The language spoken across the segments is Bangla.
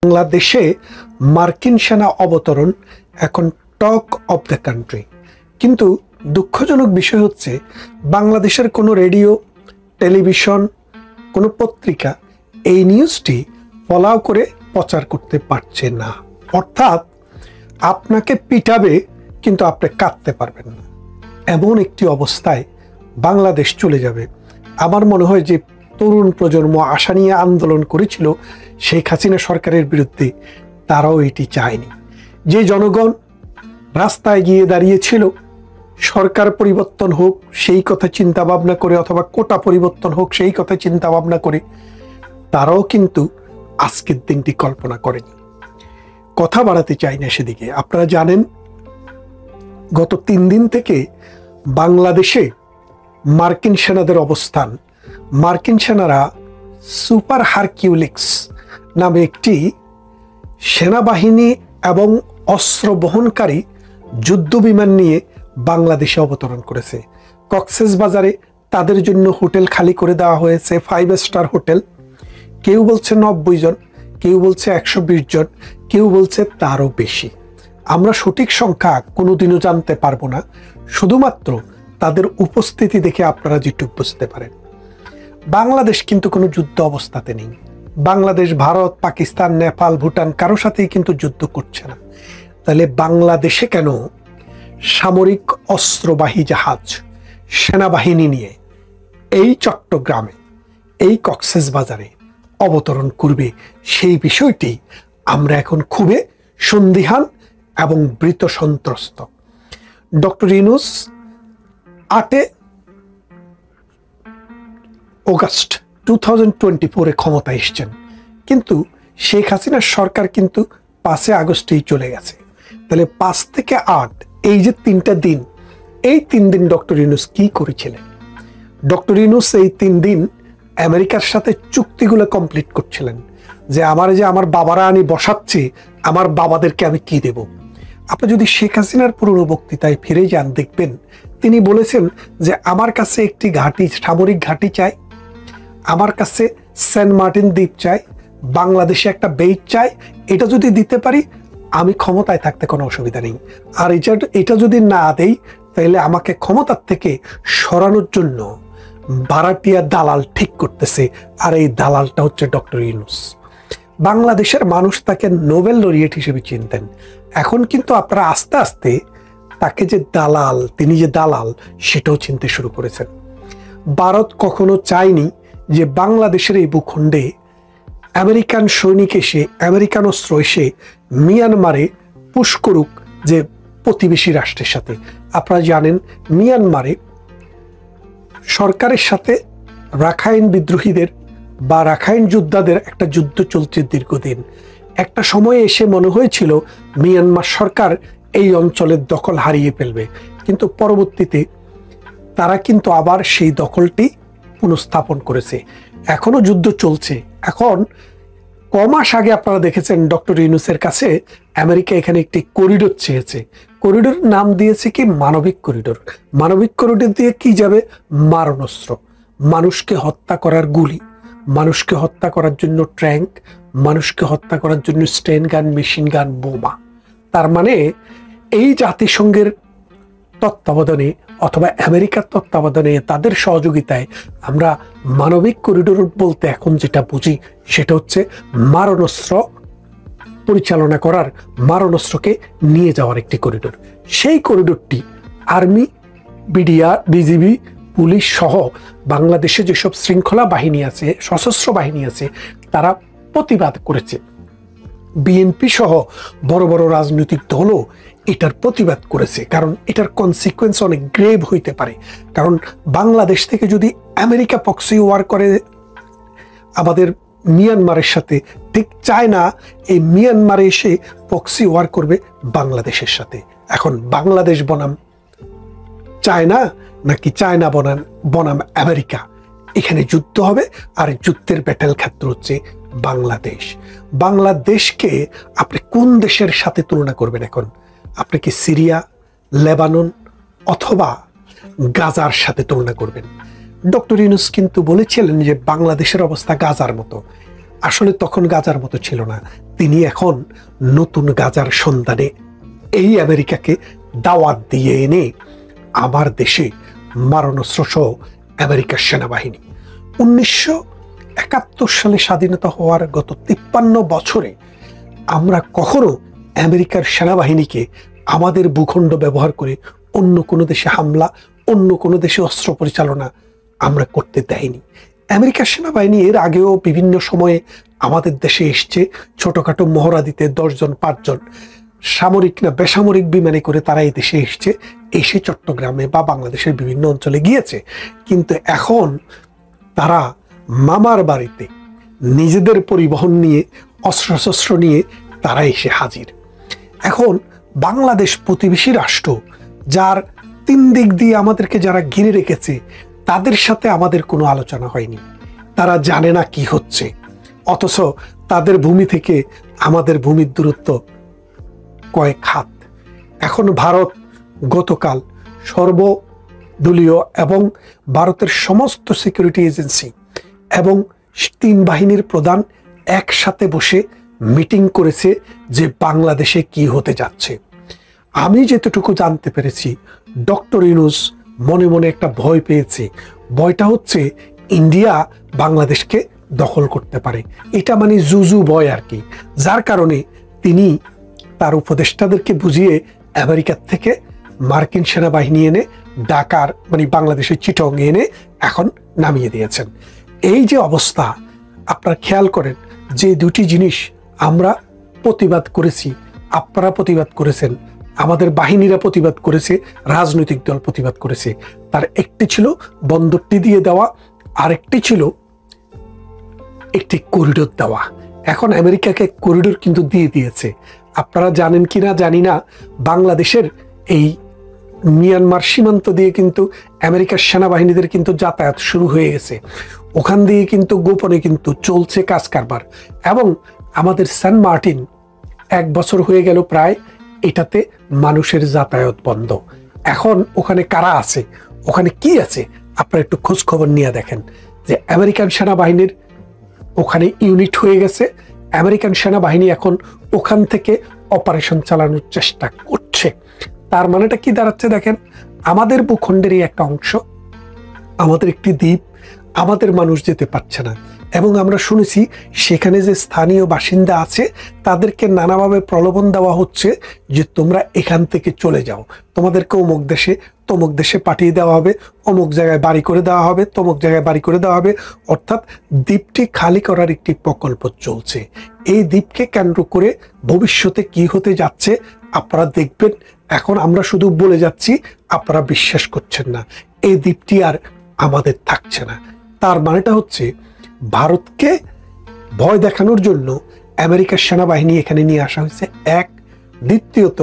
বাংলাদেশে মার্কিন সেনা অবতরণ এখন টক অফ দ্য কান্ট্রি। কিন্তু দুঃখজনক বিষয় হচ্ছে বাংলাদেশের কোনো রেডিও, টেলিভিশন, কোনো পত্রিকা এই নিউজটি ফলাও করে প্রচার করতে পারছে না। অর্থাৎ আপনাকে পিটাবে কিন্তু আপনি কাঁদতে পারবেন না, এমন একটি অবস্থায় বাংলাদেশ চলে যাবে। আমার মনে হয় যে তরুণ প্রজন্ম আশা নিয়ে আন্দোলন করেছিল শেখ হাসিনা সরকারের বিরুদ্ধে, তারাও এটি চায়নি। যে জনগণ রাস্তায় গিয়ে দাঁড়িয়েছিল সরকার পরিবর্তন হোক সেই কথা চিন্তা ভাবনা করে, অথবা কোটা পরিবর্তন হোক সেই কথা চিন্তা ভাবনা করে, তারাও কিন্তু আজকের দিনটি কল্পনা করেনি। কথা বাড়াতে চাই না সেদিকে। আপনারা জানেন গত 3 দিন থেকে বাংলাদেশে মার্কিন সেনাদের অবস্থান, মার্কিন সেনারা সুপার হারকিউলিক্স নামে একটি সেনাবাহিনী এবং অস্ত্র বহনকারী যুদ্ধ বিমান নিয়ে বাংলাদেশে অবতরণ করেছে। কক্সবাজারে তাদের জন্য হোটেল খালি করে দেওয়া হয়েছে, 5 স্টার হোটেল। কেউ বলছে 90 জন, কেউ বলছে 120 জন, কেউ বলছে তারও বেশি। আমরা সঠিক সংখ্যা কোনোদিনও জানতে পারবো না, শুধুমাত্র তাদের উপস্থিতি দেখে আপনারা যেটুকু বুঝতে পারেন। বাংলাদেশ কিন্তু কোনো যুদ্ধ অবস্থাতে নেই। বাংলাদেশ ভারত, পাকিস্তান, নেপাল, ভুটান কারো সাথেই কিন্তু যুদ্ধ করছে না। তাহলে বাংলাদেশে কেন সামরিক অস্ত্রবাহী জাহাজ, সেনাবাহিনী নিয়ে এই চট্টগ্রামে, এই কক্সবাজারে অবতরণ করবে, সেই বিষয়টি আমরা এখন খুবই সন্দিহান এবং ভীত সন্ত্রস্ত। ডক্টর ইউনূস 8 অগাস্ট 2024 ক্ষমতা এসছেন, কিন্তু শেখ হাসিনার সরকার কিন্তু 5 আগস্টেই চলে গেছে। তাহলে 5 থেকে 8 এই যে 3টা দিন, এই 3 দিন ডক্টর ইউনূস কি করেছিলেন? ডক্টর ইউনূস এই 3 দিন আমেরিকার সাথে চুক্তিগুলো কমপ্লিট করছিলেন, যে আমার বাবারা আনি বসাচ্ছে, আমার বাবাদেরকে আমি কি দেব। আপনি যদি শেখ হাসিনার পুরনো বক্তৃতায় ফিরে যান, দেখবেন তিনি বলেছেন যে আমার কাছে একটি ঘাঁটি, সামরিক ঘাঁটি চাই, আমার কাছে সেন্ট মার্টিন দ্বীপ চাই, বাংলাদেশে একটা বেইট চাই, এটা যদি দিতে পারি আমি ক্ষমতায় থাকতে কোনো অসুবিধা নেই। আর এটা যদি না দেই তাহলে আমাকে ক্ষমতার থেকে সরানোর জন্য ভাড়াটিয়া দালাল ঠিক করতেছে, আর এই দালালটা হচ্ছে ডক্টর ইউনূস। বাংলাদেশের মানুষ তাকে নোবেল লরিয়েট হিসেবে চিনতেন। এখন কিন্তু আপনারা আস্তে আস্তে তাকে যে দালাল, তিনি যে দালাল সেটাও চিনতে শুরু করেছেন। ভারত কখনো চায়নি যে বাংলাদেশের এই ভূখণ্ডে আমেরিকান সৈনিক এসে, আমেরিকান অস্ত্র এসে মিয়ানমারে পুশ করুক যে প্রতিবেশী রাষ্ট্রের সাথে। আপনারা জানেন মিয়ানমারে সরকারের সাথে রাখাইন বিদ্রোহীদের বা রাখাইন যোদ্ধাদের একটা যুদ্ধ চলছে দীর্ঘদিন। একটা সময়ে এসে মনে হয়েছিল মিয়ানমার সরকার এই অঞ্চলের দখল হারিয়ে ফেলবে, কিন্তু পরবর্তীতে তারা কিন্তু আবার সেই দখলটি পুনঃস্থাপন করেছে। এখনো যুদ্ধ চলছে। এখন কমাস আগে আপনারা দেখেছেন ডক্টর ইউনূসের কাছে আমেরিকা এখানে একটি করিডোর চেয়েছে। করিডোর নাম দিয়েছে কি মানবিক করিডোর। মানবিক করিডোর দিয়ে কি যাবে? মারণাস্ত্র, মানুষকে হত্যা করার গুলি, মানুষকে হত্যা করার জন্য ট্যাঙ্ক, মানুষকে হত্যা করার জন্য স্টেন গান, মেশিন গান, বোমা। তার মানে এই জাতিসংঘের তত্ত্বাবধানে অথবা আমেরিকার তত্ত্বাবধানে, তাদের সহযোগিতায় আমরা মানবিক করিডোর বলতে এখন যেটা বুঝি সেটা হচ্ছে মারণাস্ত্র পরিচালনা করার, মারণাস্ত্রকে নিয়ে যাওয়ার একটি করিডোর। সেই করিডোরটি আর্মি, বিডিআর, বিজিবি, পুলিশ সহ বাংলাদেশে যেসব শৃঙ্খলা বাহিনী আছে, সশস্ত্র বাহিনী আছে, তারা প্রতিবাদ করেছে। বিএনপি সহ বড় বড় রাজনৈতিক দলও এটার প্রতিবাদ করেছে, কারণ এটার কনসিকুয়েন্স অনেক গ্রেভ হইতে পারে। কারণ বাংলাদেশ থেকে যদি আমেরিকা প্রক্সি ওয়ার করে আমাদের মিয়ানমারের সাথে, ঠিক চায় না এই মিয়ানমারে এসে প্রক্সি ওয়ার করবে বাংলাদেশের সাথে। এখন বাংলাদেশ বনাম চায়না নাকি চায়না বনাম আমেরিকা, এখানে যুদ্ধ হবে। আর যুদ্ধের ব্যাটেল ক্ষেত্র হচ্ছে বাংলাদেশ। বাংলাদেশকে আপনি কোন দেশের সাথে তুলনা করবেন? এখন আপনি কি সিরিয়া, লেবানন অথবা গাজার সাথে তুলনা করবেন? ডক্টর ইউনূস কিন্তু বলেছিলেন যে বাংলাদেশের অবস্থা গাজার মতো। আসলে তখন গাজার মতো ছিল না। তিনি এখন নতুন গাজার সন্ধানে এই আমেরিকাকে দাওয়াত দিয়ে এনে আমার দেশে মারণাস্ত্র সহ আমেরিকার সেনাবাহিনী 1971 সালে স্বাধীনতা হওয়ার গত 53 বছরে আমরা কখনো আমেরিকার সেনাবাহিনীকে আমাদের ভূখণ্ড ব্যবহার করে অন্য কোনো দেশে হামলা, অন্য কোনো দেশে অস্ত্র পরিচালনা আমরা করতে দেয়নি। আমেরিকার সেনাবাহিনী এর আগেও বিভিন্ন সময়ে আমাদের দেশে এসছে ছোটখাটো মহড়া দিতে, 10 জন 5 জন সামরিক না বেসামরিক বিমানে করে তারা এই দেশে এসে চট্টগ্রামে বা বাংলাদেশের বিভিন্ন অঞ্চলে গিয়েছে। কিন্তু এখন তারা মামার বাড়িতে নিজেদের পরিবহন নিয়ে, অস্ত্রশস্ত্র নিয়ে তারা এসে হাজির। এখন বাংলাদেশ প্রতিবেশী রাষ্ট্র, যার 3 দিক দিয়ে আমাদেরকে যারা ঘিরে রেখেছে, তাদের সাথে আমাদের কোনো আলোচনা হয়নি। তারা জানে না কি হচ্ছে, অথচ তাদের ভূমি থেকে আমাদের ভূমির দূরত্ব কয়েক হাত। এখন ভারত গতকাল সর্বদলীয় এবং ভারতের সমস্ত সিকিউরিটি এজেন্সি এবং 3 বাহিনীর প্রধান একসাথে বসে মিটিং করেছে যে বাংলাদেশে কি হতে যাচ্ছে। আমি যেতটুকু জানতে পেরেছি, ডক্টর ইউনূস মনে মনে একটা ভয় পেয়েছে। ভয়টা হচ্ছে ইন্ডিয়া বাংলাদেশকে দখল করতে পারে, এটা মানে জুজু ভয় আর কি। যার কারণে তিনি তার উপদেষ্টাদেরকে বুঝিয়ে আমেরিকার থেকে মার্কিন সেনাবাহিনী এনে ঢাকার মানে বাংলাদেশের চিটং এনে এখন নামিয়ে দিয়েছেন। এই যে অবস্থা, আপনারা খেয়াল করেন যে 2টি জিনিস আমরা প্রতিবাদ করেছি, আপনারা প্রতিবাদ করেছেন, আমাদের বাহিনীরা প্রতিবাদ করেছে, রাজনৈতিক দল প্রতিবাদ করেছে। তার একটি ছিল বন্দরটি দিয়ে দেওয়া, আরেকটি ছিল একটি করিডোর দেওয়া। এখন আমেরিকাকে করিডোর কিন্তু দিয়ে দিয়েছে। আপনারা জানেন কিনা জানি না, বাংলাদেশের এই মিয়ানমার সীমান্ত দিয়ে কিন্তু আমেরিকার সেনাবাহিনীদের কিন্তু যাতায়াত শুরু হয়ে গেছে। ওখান দিয়ে কিন্তু গোপনে কিন্তু চলছে কাজ কারবার। এবং আমাদের সেন্ট মার্টিন 1 বছর হয়ে গেল প্রায়, এটাতে মানুষের যাতায়াত বন্ধ। এখন ওখানে কারা আছে, ওখানে কি আছে, আপনারা একটু খোঁজ খবর নিয়ে দেখেন যে আমেরিকান সেনাবাহিনীর ওখানে ইউনিট হয়ে গেছে। আমেরিকান সেনাবাহিনী এখন ওখান থেকে অপারেশন চালানোর চেষ্টা করছে। তার মানেটা কি দাঁড়াচ্ছে দেখেন, আমাদের ভূখণ্ডেরই একটা অংশ, আমাদের একটি দ্বীপ, আমাদের মানুষ যেতে পারছে না। এবং আমরা শুনেছি সেখানে যে স্থানীয় বাসিন্দা আছে তাদেরকে নানাভাবে প্রলোভন দেওয়া হচ্ছে যে তোমরা এখান থেকে চলে যাও, তোমাদেরকে অমুক দেশে তমুক দেশে পাঠিয়ে দেওয়া হবে, অমুক জায়গায় বাড়ি করে দেওয়া হবে, তমুক জায়গায় বাড়ি করে দেওয়া হবে। অর্থাৎ দ্বীপটি খালি করার একটি প্রকল্প চলছে। এই দ্বীপকে কেন্দ্র করে ভবিষ্যতে কি হতে যাচ্ছে আপনারা দেখবেন। এখন আমরা শুধু বলে যাচ্ছি, আপনারা বিশ্বাস করছেন না। এই দ্বীপটি আর আমাদের থাকছে না। তার মানেটা হচ্ছে ভারতকে ভয় দেখানোর জন্য আমেরিকার সেনাবাহিনী এখানে নিয়ে আসা হয়েছে, এক। দ্বিতীয়ত,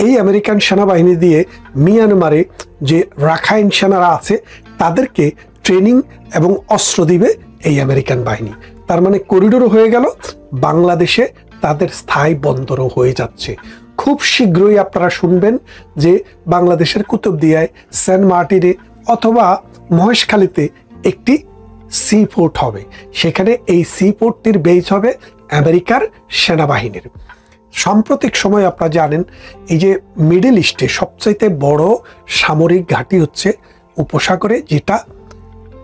এই আমেরিকান সেনাবাহিনী দিয়ে মিয়ানমারে যে রাখাইন সেনারা আছে তাদেরকে ট্রেনিং এবং অস্ত্র দিবে এই আমেরিকান বাহিনী। তার মানে করিডোর হয়ে গেল, বাংলাদেশে তাদের স্থায়ী বন্দরও হয়ে যাচ্ছে। খুব শীঘ্রই আপনারা শুনবেন যে বাংলাদেশের কুতুবদিয়ায়, সেন্ট মার্টিনে অথবা মহেশখালীতে একটি সি পোর্ট হবে। সেখানে এই সি পোর্টটির বেস হবে আমেরিকার সেনাবাহিনীর। সাম্প্রতিক সময় আপনারা জানেন এই যে মিডল ইস্টে সবচাইতে বড় সামরিক ঘাঁটি হচ্ছে উপসাগরে, যেটা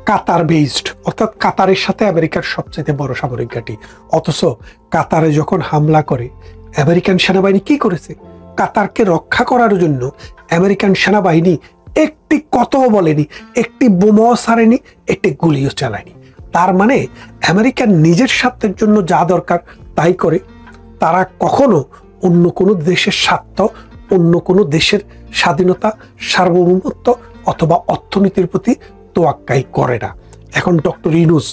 কাতার বেসড, অর্থাৎ কাতারের সাথে আমেরিকার সবচাইতে বড় সামরিক ঘাঁটি। অথচ কাতারে যখন হামলা করে আমেরিকান সেনাবাহিনী কি করেছে, কাতারকে রক্ষা করার জন্য আমেরিকান সেনাবাহিনী একটি কথাও বলেনি, একটি বোমাও ছাড়েনি, একটি গুলিও চালায়নি। তার মানে আমেরিকার নিজের স্বার্থের জন্য যা দরকার তাই করে। তারা কখনো অন্য কোনো দেশের স্বার্থ, অন্য কোনো দেশের স্বাধীনতা, সার্বভৌমত্ব অথবা অর্থনীতির প্রতি তোয়াক্কাই করে না। এখন ডক্টর ইউনূস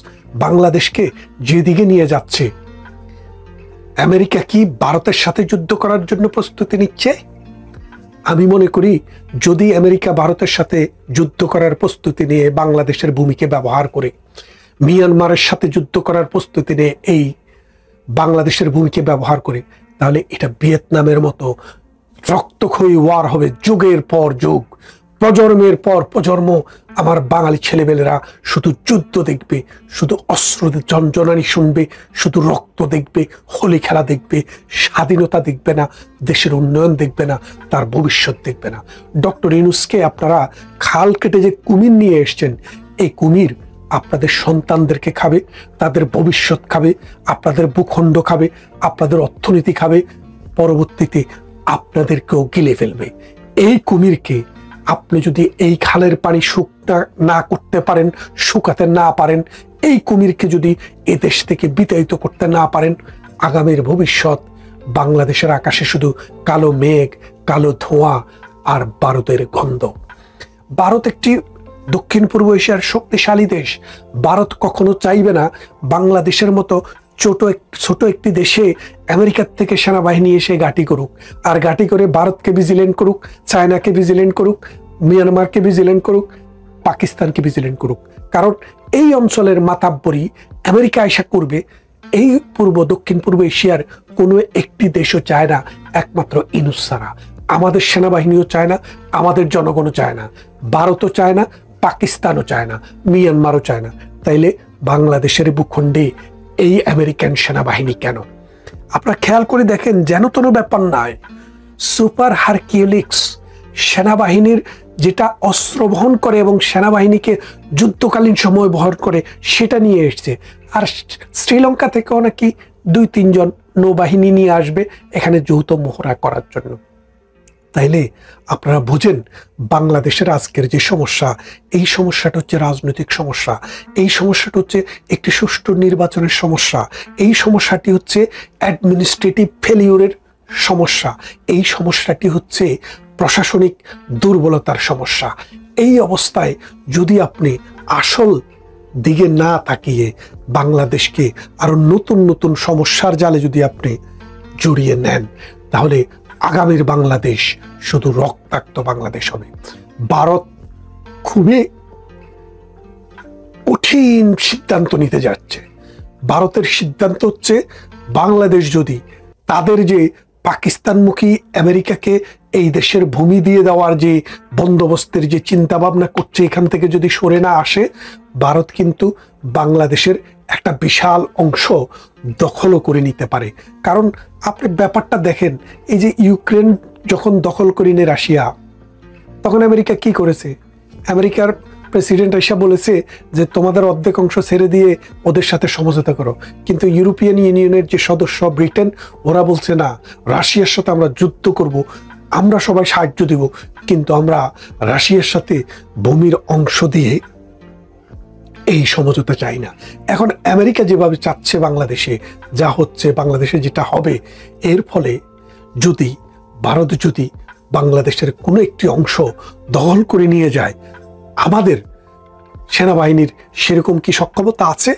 বাংলাদেশকে যেদিকে নিয়ে যাচ্ছে, আমেরিকা কি ভারতের সাথে যুদ্ধ করার জন্য প্রস্তুতি নিচ্ছে? আমি মনে করি যদি আমেরিকা ভারতের সাথে যুদ্ধ করার প্রস্তুতি নিয়ে বাংলাদেশের ভূমিকে ব্যবহার করে, মিয়ানমারের সাথে যুদ্ধ করার প্রস্তুতি নিয়ে এই বাংলাদেশের ভূমিকে ব্যবহার করে, তাহলে এটা ভিয়েতনামের মতো রক্তক্ষয়ী ওয়ার হবে, যুগের পর যুগ। প্রজন্মের পর প্রজন্ম আমার বাঙালি ছেলেমেয়েরা শুধু যুদ্ধ দেখবে, শুধু অস্ত্র ঝনঝনানি শুনবে, শুধু রক্ত দেখবে, হোলি খেলা দেখবে, স্বাধীনতা দেখবে না, দেশের উন্নয়ন দেখবে না, তার ভবিষ্যৎ দেখবে না। ডক্টর ইউনূসকে আপনারা খাল কেটে যে কুমির নিয়ে এসছেন, এই কুমির আপনাদের সন্তানদেরকে খাবে, তাদের ভবিষ্যৎ খাবে, আপনাদের ভূখণ্ড খাবে, আপনাদের অর্থনীতি খাবে, পরবর্তীতে আপনাদেরকেও গিলে ফেলবে। এই কুমিরকে আপনি যদি এই খালের পানি না করতে পারেন, শুকাতে না পারেন, এই কুমিরকে যদি এ দেশ থেকে বিতাড়িত করতে না পারেন, আগামীর ভবিষ্যৎ বাংলাদেশের আকাশে শুধু কালো মেঘ, কালো ধোঁয়া আর বারুদের গন্ধ। ভারত একটি দক্ষিণ পূর্ব এশিয়ার শক্তিশালী দেশ। ভারত কখনো চাইবে না বাংলাদেশের মতো ছোট একটি দেশে আমেরিকার থেকে সেনাবাহিনী এসে ঘাঁটি করুক, আর ঘাঁটি করে ভারতকে ভিজিলেন্ট করুক, চায়নাকে ভিজিলেন্ট করুক, মিয়ানমারকে ভিজিলেন্ট করুক, পাকিস্তানকে ভিজিলেন্ট করুক। কারণ এই অঞ্চলের মাতাব্বরি আমেরিকা আশা করবে, এই দক্ষিণ পূর্ব এশিয়ার কোনো একটি দেশও চায় না একমাত্র ইউনূস ছাড়া। আমাদের সেনাবাহিনীও চায় না, আমাদের জনগণও চায় না, ভারতও চায় না, পাকিস্তানও চায় না, মিয়ানমারও চায় না। তাইলে বাংলাদেশের ভূখণ্ডে এই আমেরিকান সেনাবাহিনী কেন? আপনারা খেয়াল করে দেখেন, যেন কোনো ব্যাপার নয়। সুপার হারকিউলিক্স সেনাবাহিনীর যেটা অস্ত্র বহন করে এবং সেনাবাহিনীকে যুদ্ধকালীন সময় বহন করে, সেটা নিয়ে এসছে। আর শ্রীলঙ্কা থেকেও নাকি 2-3 জন নৌবাহিনী নিয়ে আসবে এখানে যৌথ মহড়া করার জন্য। তাইলে আপনারা বুঝেন বাংলাদেশের আজকের যে সমস্যা, এই সমস্যাটা হচ্ছে রাজনৈতিক সমস্যা, এই সমস্যাটা হচ্ছে একটি সুষ্ঠু নির্বাচনের সমস্যা, এই সমস্যাটি হচ্ছে অ্যাডমিনিস্ট্রেটিভ ফেলিউরের সমস্যা, এই সমস্যাটি হচ্ছে প্রশাসনিক দুর্বলতার সমস্যা। এই অবস্থায় যদি আপনি আসল দিকে না তাকিয়ে বাংলাদেশকে আরো নতুন নতুন সমস্যার জালে যদি আপনি জড়িয়ে নেন, তাহলে আগামীর বাংলাদেশ শুধু রক্তাক্ত বাংলাদেশ হবে। ভারত খুবই কঠিন সিদ্ধান্ত নিতে যাচ্ছে। ভারতের সিদ্ধান্ত হচ্ছে, বাংলাদেশ যদি তাদের যে পাকিস্তানমুখী আমেরিকাকে এই দেশের ভূমি দিয়ে দেওয়ার যে বন্দোবস্তের যে চিন্তা ভাবনা করছে, এখান থেকে যদি সরে না আসে, ভারত কিন্তু বাংলাদেশের একটা বিশাল অংশ দখলও করে নিতে পারে। কারণ আপনি ব্যাপারটা দেখেন, এই যে ইউক্রেন যখন দখল করে নিয়ে রাশিয়া, তখন আমেরিকা কি করেছে? আমেরিকার প্রেসিডেন্ট এসে বলেছে যে তোমাদের অর্ধেক অংশ ছেড়ে দিয়ে ওদের সাথে সমঝোতা করো। কিন্তু ইউরোপিয়ান ইউনিয়নের যে সদস্য ব্রিটেন, ওরা বলছে না, রাশিয়ার সাথে আমরা যুদ্ধ করব, আমরা সবাই সাহায্য দিব, কিন্তু আমরা রাশিয়ার সাথে ভূমির অংশ দিয়ে এই সমঝোতা চাই না। এখন আমেরিকা যেভাবে চাচ্ছে বাংলাদেশে যা হচ্ছে, বাংলাদেশে যেটা হবে, এর ফলে যদি ভারত যদি বাংলাদেশের কোনো একটি অংশ দখল করে নিয়ে যায়, আমাদের সেনাবাহিনীর সেরকম কি সক্ষমতা আছে?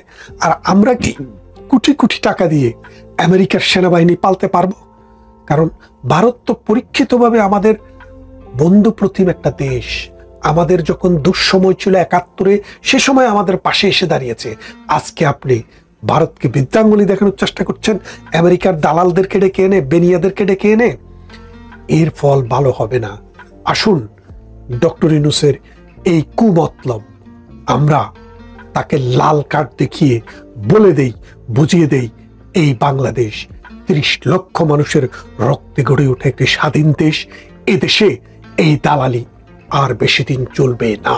আর আমরা কি কোটি কোটি টাকা দিয়ে আমেরিকার সেনাবাহিনী পালতে পারবো? কারণ ভারত তো পরীক্ষিতভাবে আমাদের বন্ধু প্রতিম একটা দেশ। আমাদের যখন দুঃসময় ছিল 71-এ, সে সময় আমাদের পাশে এসে দাঁড়িয়েছে। আজকে আপনি ভারতকে বৃদ্ধাঙ্গুলি দেখানোর চেষ্টা করছেন, আমেরিকার দালালদেরকে ডেকে এনে, বেনিয়াদেরকে ডেকে এনে। এর ফল ভালো হবে না। আসুন ডক্টর ইউনূসের এই কুমতলব আমরা তাকে লাল কার্ড দেখিয়ে বলে দেই, বুঝিয়ে দেই, এই বাংলাদেশ 30 লক্ষ মানুষের রক্তে গড়ে ওঠে একটি স্বাধীন দেশ। এ দেশে এই দালালি আর বেশি দিন চলবে না।